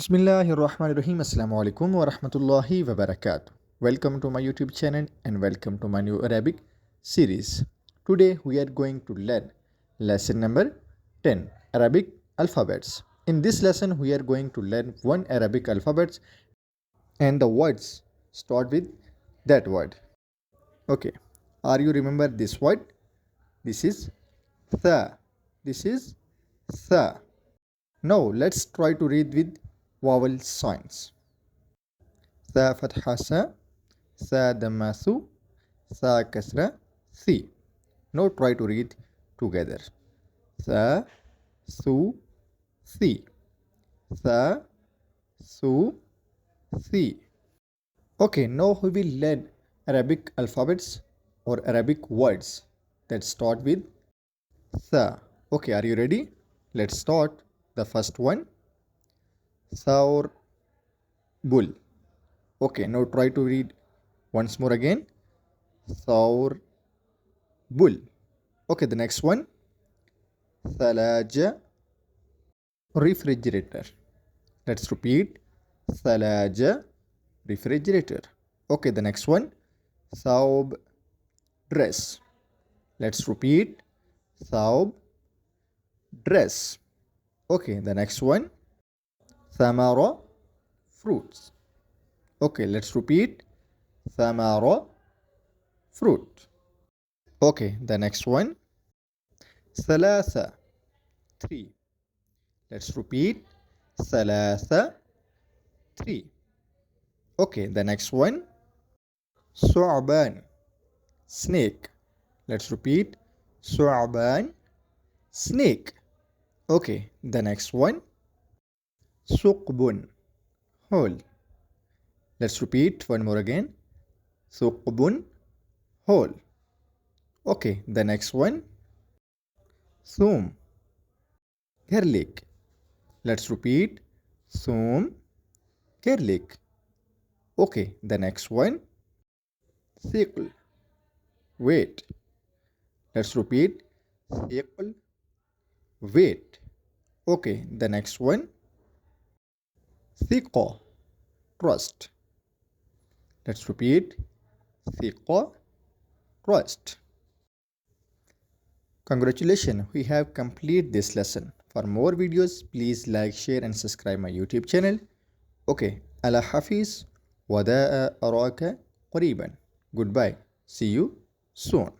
Bismillahirrahmanirrahim. Assalamu alaikum wa rahmatullahi wa barakatuh. Welcome to my YouTube channel and welcome to my new Arabic series. Today we are going to learn lesson number 10, Arabic alphabets. In this lesson we are going to learn one Arabic alphabets and the words start with that word. Okay. Are you remember this word? This is tha. This is tha. Now let's try to read with vowel signs. ثا فتحة سا ثا دمة ثو ثا كسرة ثي. Now try to read together. ثا ثو ثي ثا ثو ثي. Okay, now we will learn Arabic alphabets or Arabic words that start with tha. Okay, are you ready? Let's start. The first one, Thawr Bull. Okay, now try to read once more again. Thawr Bull. Okay, the next one, Thalaja refrigerator. Let's repeat. Thalaja refrigerator. Okay, the next one, Thawb dress. Let's repeat. Thawb dress. Okay, the next one, Thamara fruits. Okay, let's repeat. Thamara fruit. Okay, the next one, Thalatha three. Let's repeat. Thalatha three. Okay, the next one, Su'ban snake. Let's repeat. Su'ban snake. Okay, the next one, Suqbun hole. Let's repeat one more again. Suqbun hole. Okay, the next one, Thum garlic. Let's repeat. Thum garlic. Okay, the next one, Thiql weight. Let's repeat. Thiql weight. Okay, the next one, Thiqa trust. Let's repeat. Thiqa trust. Congratulations, we have completed this lesson. For more videos, please like, share and subscribe my YouTube channel. Okay, ala hafiz. Wada'a araka qariban. Goodbye. See you soon.